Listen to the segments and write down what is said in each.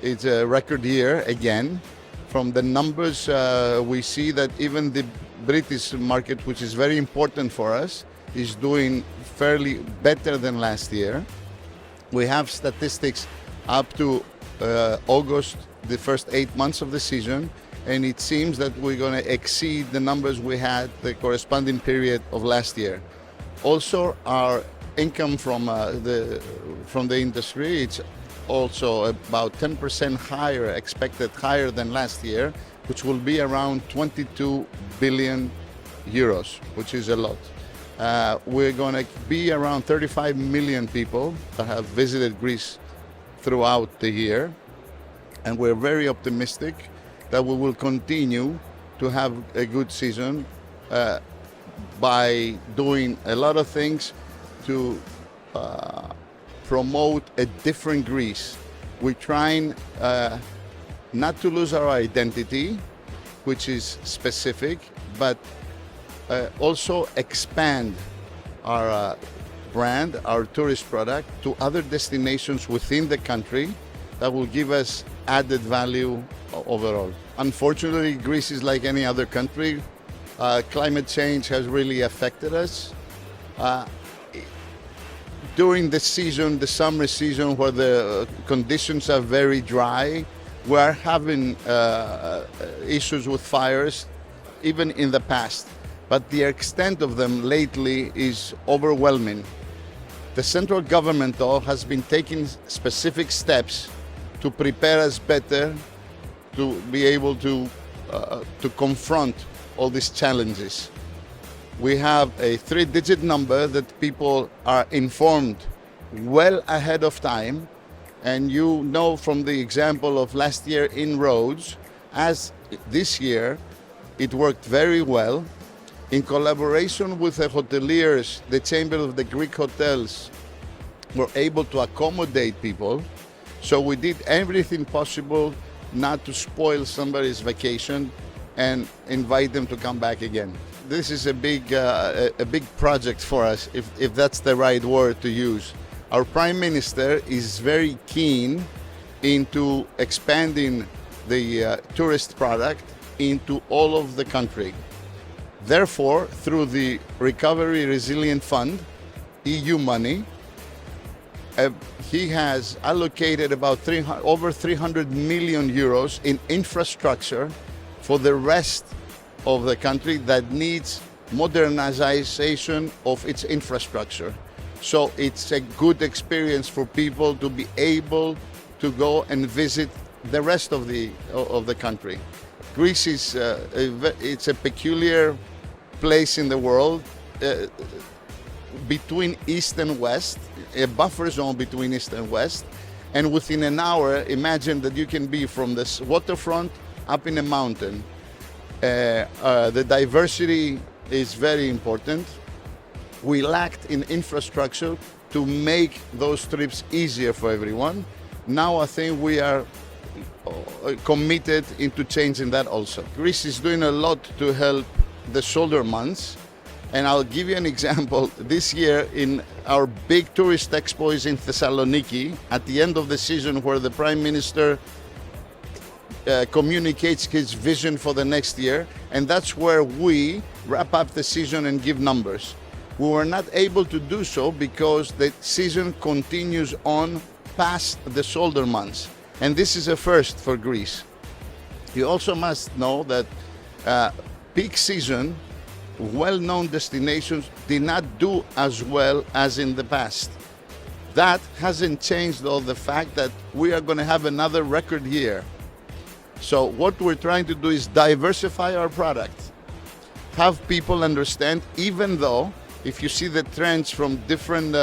It's a record year again. From the numbers, we see that even the British market, which is very important for us, is doing fairly better than last year. We have statistics up to August, the first 8 months of the season, and it seems that we're going to exceed the numbers we had the corresponding period of last year. Also, our income from the industry, it's also about 10% higher, expected higher than last year, which will be around 22 billion euros, which is a lot. We're going to be around 35 million people that have visited Greece throughout the year, and we're very optimistic that we will continue to have a good season by doing a lot of things to promote a different Greece. We're trying not to lose our identity, which is specific, but also expand our brand, our tourist product, to other destinations within the country that will give us added value overall. Unfortunately, Greece is like any other country. Climate change has really affected us. During the season, the summer season, where the conditions are very dry, we are having issues with fires, even in the past. But the extent of them lately is overwhelming. The central government, though, has been taking specific steps to prepare us better to be able to confront all these challenges. We have a 3-digit number that people are informed well ahead of time. And you know from the example of last year in Rhodes, as this year, it worked very well. In collaboration with the hoteliers, the Chamber of the Greek Hotels were able to accommodate people. So we did everything possible not to spoil somebody's vacation and invite them to come back again. This is a big project for us, if that's the right word to use. Our Prime Minister is very keen into expanding the tourist product into all of the country. Therefore, through the Recovery Resilient Fund, EU money, he has allocated about over 300 million euros in infrastructure for the rest of the country that needs modernization of its infrastructure. So it's a good experience for people to be able to go and visit the rest of the country. Greece is it's a peculiar place in the world, between East and West, a buffer zone between East and West, and within an hour, imagine that you can be from this waterfront up in a mountain. The diversity is very important. We lacked in infrastructure to make those trips easier for everyone. Now I think we are committed into changing that also. Greece is doing a lot to help the shoulder months. And I'll give you an example. This year in our big tourist expo is in Thessaloniki at the end of the season, where the Prime Minister communicates his vision for the next year. And that's where we wrap up the season and give numbers. We were not able to do so because the season continues on past the shoulder months. And this is a first for Greece. You also must know that peak season, well-known destinations did not do as well as in the past. That hasn't changed, though, the fact that we are going to have another record year. So what we're trying to do is diversify our product, have people understand, even though if you see the trends from different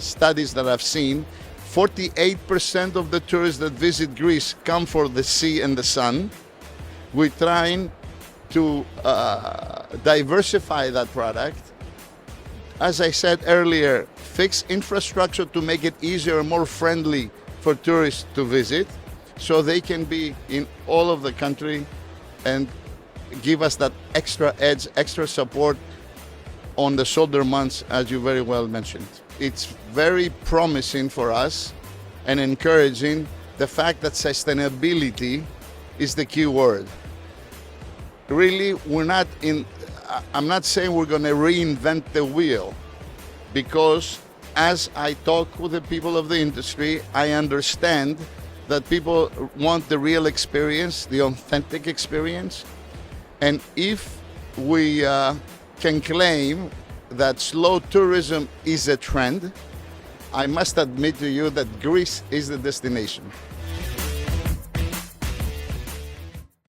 studies that I've seen, 48% of the tourists that visit Greece come for the sea and the sun. We're trying to diversify that product. As I said earlier, fix infrastructure to make it easier and more friendly for tourists to visit, so they can be in all of the country and give us that extra edge, extra support on the shoulder months, as you very well mentioned. It's very promising for us, and encouraging the fact that sustainability is the key word. Really, I'm not saying we're going to reinvent the wheel, because as I talk with the people of the industry, I understand that people want the real experience, the authentic experience. And if we can claim that slow tourism is a trend, I must admit to you that Greece is the destination.